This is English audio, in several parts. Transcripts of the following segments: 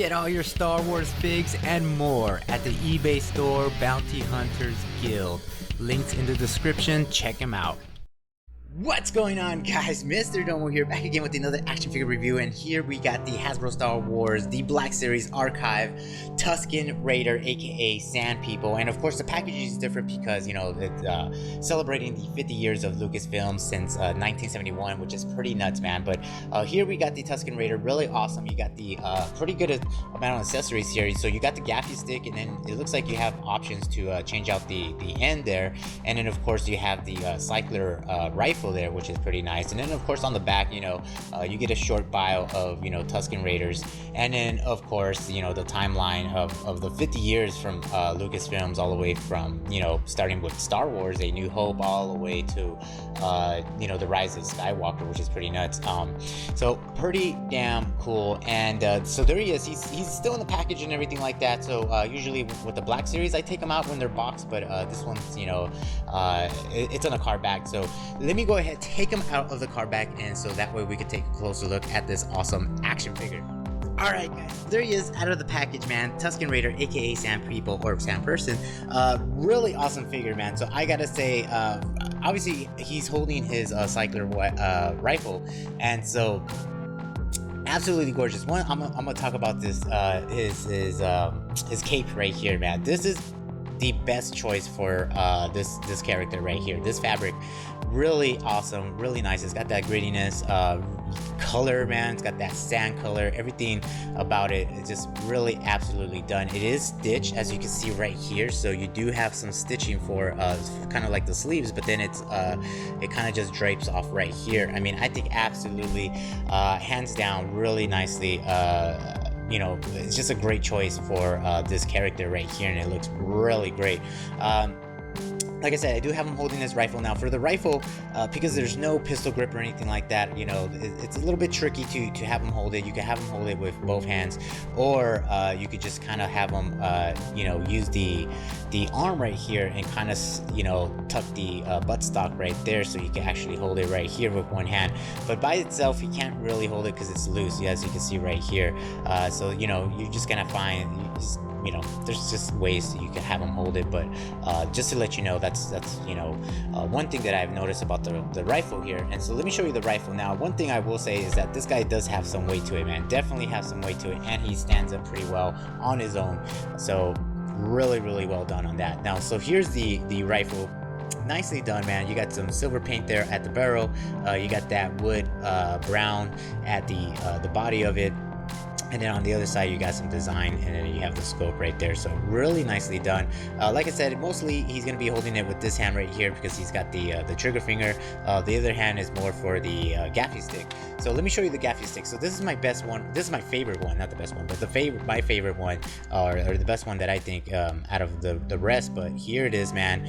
Get all your Star Wars figs and more at the eBay store Bounty Hunters Guild. Links in the description, check them out. What's going on, guys? Mr. Domo here, back again with another action figure review, and here we got the Hasbro Star Wars, the Black Series Archive, Tusken Raider, aka Sand People, and of course the packaging is different because, you know, it's celebrating the 50 years of Lucasfilm since 1971, which is pretty nuts, man. But here we got the Tusken Raider, really awesome. You got the pretty good amount of accessories here. So you got the Gaffi stick, and then it looks like you have options to change out the end there, and then of course you have the cycler rifle there, which is pretty nice. And then of course on the back, you know, you get a short bio of, you know, Tusken Raiders, and then of course, you know, the timeline of the 50 years from Lucasfilms, all the way from, you know, starting with Star Wars A New Hope all the way to you know, the rise of Skywalker, which is pretty nuts. So pretty damn cool. And so there he is. He's still in the package and everything like that. So usually with the Black Series I take them out when they're boxed, but this one's, you know, it's on a card back. So let me go ahead, take them out of the card back, and so that way we can take a closer look at this awesome action figure. Alright guys, there he is out of the package, man. Tusken Raider, aka Sand People or Sand Person. Really awesome figure, man. So I gotta say, obviously he's holding his cycler rifle, and so absolutely gorgeous. One, I'm gonna talk about this his cape right here, man. This is the best choice for this character right here. This fabric, really awesome, really nice. It's got that grittiness, color, man. It's got that sand color. Everything about it is just really absolutely done. It is stitched, as you can see right here, so you do have some stitching for kind of like the sleeves, but then it's it kind of just drapes off right here. I mean, I think absolutely hands down really nicely. You know, it's just a great choice for this character right here, and it looks really great. Like I said, I do have him holding his rifle. Now for the rifle, because there's no pistol grip or anything like that, you know, it's a little bit tricky to have him hold it. You can have him hold it with both hands, or you could just kind of have him, you know, use the arm right here and kind of, you know, tuck the buttstock right there, so you can actually hold it right here with one hand. But by itself, you can't really hold it because it's loose, as you can see right here. So, you know, you're just gonna find, you know, there's just ways that you can have them hold it. But just to let you know, that's you know, one thing that I've noticed about the rifle here. And so let me show you the rifle now. One thing I will say is that this guy does have some weight to it, man. Definitely has some weight to it, and he stands up pretty well on his own. So really well done on that. Now, so here's the rifle. Nicely done, man. You got some silver paint there at the barrel. You got that wood brown at the body of it. And then on the other side, you got some design, and then you have the scope right there. So really nicely done. Like I said, mostly he's going to be holding it with this hand right here because he's got the trigger finger. The other hand is more for the Gaffi stick. So let me show you the Gaffi stick. So this is my best one. This is my favorite one, not the best one, but my favorite one, or the best one that I think out of the rest. But here it is, man.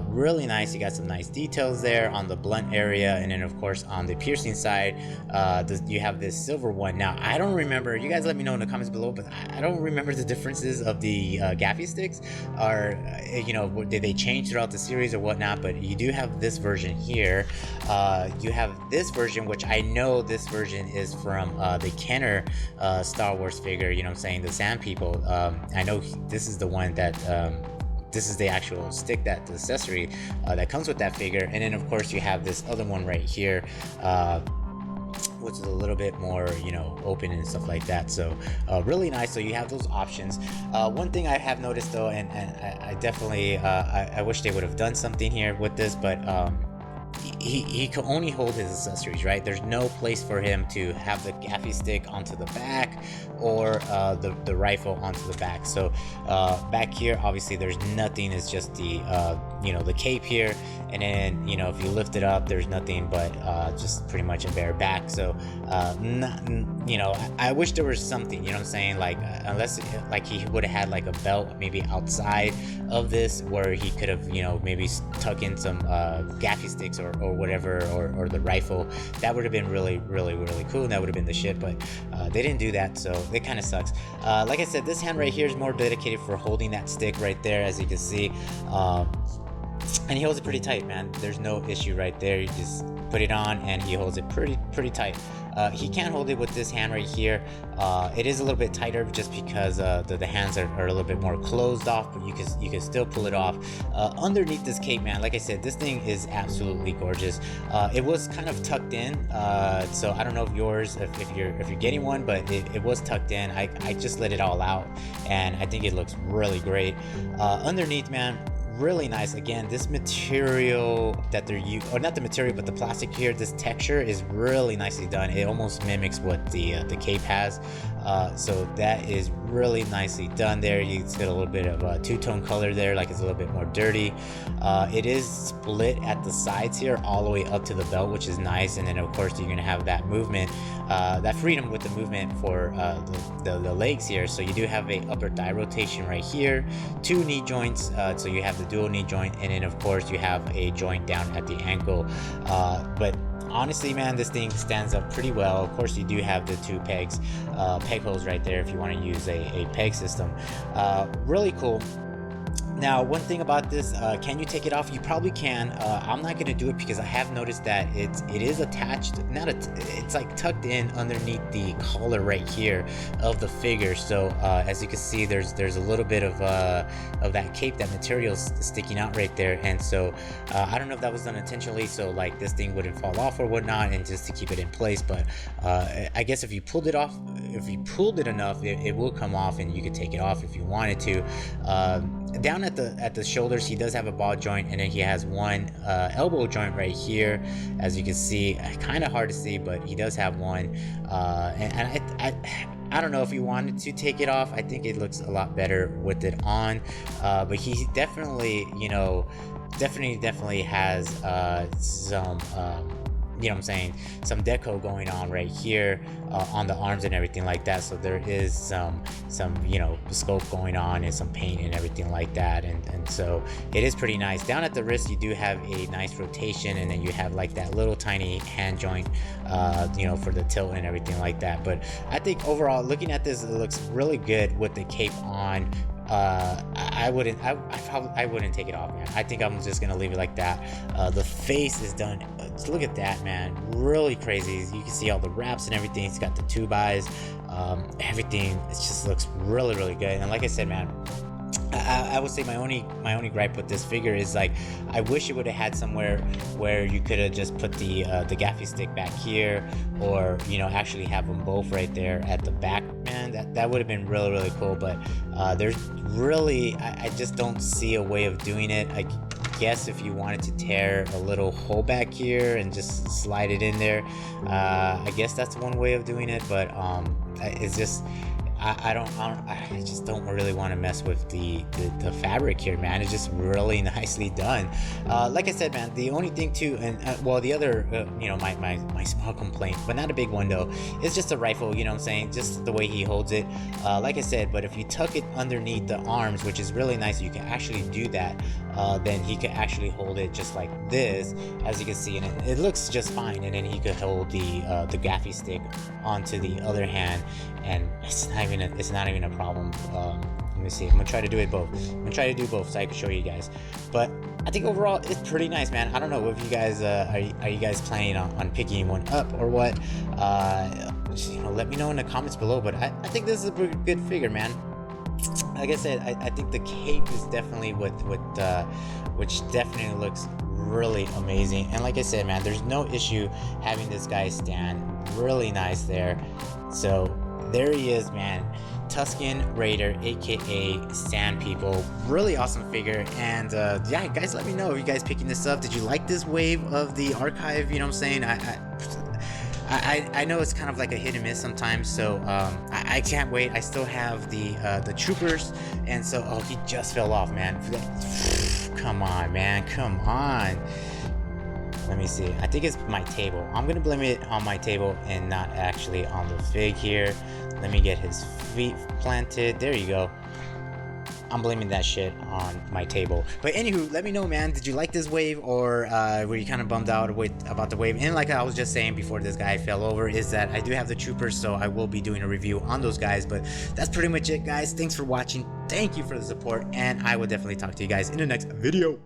Really nice. You got some nice details there on the blunt area, and then of course on the piercing side, you have this silver one. Now I don't remember. You guys let me know in the comments below, but I don't remember the differences of the Gaffi sticks, or you know, did they change throughout the series or whatnot. But you do have this version here. You have this version, which I know this version is from the Kenner Star Wars figure, you know what I'm saying, the Sand People. I know this is the one that this is the actual stick, that the accessory that comes with that figure. And then of course you have this other one right here, which is a little bit more, you know, open and stuff like that. So really nice. So you have those options. One thing I have noticed though, and I definitely I wish they would have done something here with this, but he can only hold his accessories, right? There's no place for him to have the Gaffi stick onto the back, or the rifle onto the back. So back here, obviously there's nothing. It's just the you know, the cape here, and then, you know, if you lift it up, there's nothing but just pretty much a bare back. So you know, I wish there was something, you know what I'm saying, like unless like he would have had like a belt maybe outside of this, where he could have, you know, maybe tuck in some Gaffi sticks or whatever, or the rifle. That would have been really cool, and that would have been the shit. But they didn't do that, so it kind of sucks. Like I said, this hand right here is more dedicated for holding that stick right there, as you can see. And he holds it pretty tight, man. There's no issue right there. You just put it on and he holds it pretty tight. He can't hold it with this hand right here. It is a little bit tighter just because the hands are a little bit more closed off, but you can still pull it off. Underneath this cape, man, like I said, this thing is absolutely gorgeous. It was kind of tucked in, so I don't know if yours, if you're getting one, but it was tucked in. I just let it all out, and I think it looks really great. Underneath, man, really nice. Again, this material that they're using, or not the material, but the plastic here, this texture is really nicely done. It almost mimics what the cape has, so that is really nicely done there. You get a little bit of a two-tone color there, like it's a little bit more dirty. It is split at the sides here all the way up to the belt, which is nice. And then of course you're gonna have that movement, that freedom with the movement for the legs here. So you do have a upper thigh rotation right here, 2 knee joints, so you have the dual knee joint, and then of course you have a joint down at the ankle. But honestly, man, this thing stands up pretty well. Of course, you do have the 2 pegs, peg holes right there if you want to use a peg system. Really cool. Now, one thing about this, can you take it off? You probably can. I'm not gonna do it because I have noticed that it is attached, it's like tucked in underneath the collar right here of the figure. So as you can see, there's a little bit of that cape, that material sticking out right there. And so I don't know if that was done intentionally, so like this thing wouldn't fall off or whatnot, and just to keep it in place. But I guess if you pulled it off, if you pulled it enough, it will come off, and you could take it off if you wanted to. Down at the shoulders, he does have a ball joint, and then he has one elbow joint right here, as you can see. Kind of hard to see, but he does have one. And I don't know if you wanted to take it off. I think it looks a lot better with it on. But he definitely, you know, definitely has some you know what I'm saying, some deco going on right here on the arms and everything like that. So there is some you know, scope going on and some paint and everything like that, and so it is pretty nice. Down at the wrist, you do have a nice rotation, and then you have like that little tiny hand joint, you know, for the tilt and everything like that. But I think overall, looking at this, it looks really good with the cape on. I wouldn't take it off, man. I think I'm just gonna leave it like that. The face is done. Look at that, man. Really crazy. You can see all the wraps and everything. It's got the tube eyes, everything. It just looks really good. And like I said, man, I would say my only gripe with this figure is, like, I wish it would have had somewhere where you could have just put the Gaffi stick back here, or, you know, actually have them both right there at the back, man. That would have been really cool. But there's really, I just don't see a way of doing it. I guess if you wanted to tear a little hole back here and just slide it in there, I guess that's one way of doing it. But it's just, I just don't really want to mess with the fabric here, man. It's just really nicely done. Like I said, man, the only thing too, and well, the other, you know, my small complaint, but not a big one though, is just the rifle, you know what I'm saying? Just the way he holds it. Like I said, but if you tuck it underneath the arms, which is really nice, you can actually do that, then he can actually hold it just like this, as you can see, and it looks just fine. And then he could hold the Gaffi stick onto the other hand, and it's not even a problem. Let me see. I'm gonna try to do it both. I'm gonna try to do both so I can show you guys. But I think overall it's pretty nice, man. I don't know if you guys are you guys planning on picking one up or what? You know, let me know in the comments below. But I think this is a pretty good figure, man. Like I said, I think the cape is definitely which definitely looks really amazing. And like I said, man, there's no issue having this guy stand really nice there. So there he is, man. Tusken Raider, aka Sand People. Really awesome figure. And yeah, guys, let me know if you guys picking this up. Did you like this wave of the archive? You know what I'm saying? I know it's kind of like a hit and miss sometimes, so I can't wait. I still have the troopers, and so he just fell off, man. Come on, man, come on. Let me see. I think it's my table. I'm gonna blame it on my table and not actually on the fig here. Let me get his feet planted. There you go. I'm blaming that shit on my table. But anywho, let me know, man. Did you like this wave, or were you kind of bummed out about the wave? And like I was just saying before this guy fell over, is that I do have the troopers, so I will be doing a review on those guys. But that's pretty much it, guys. Thanks for watching. Thank you for the support, and I will definitely talk to you guys in the next video.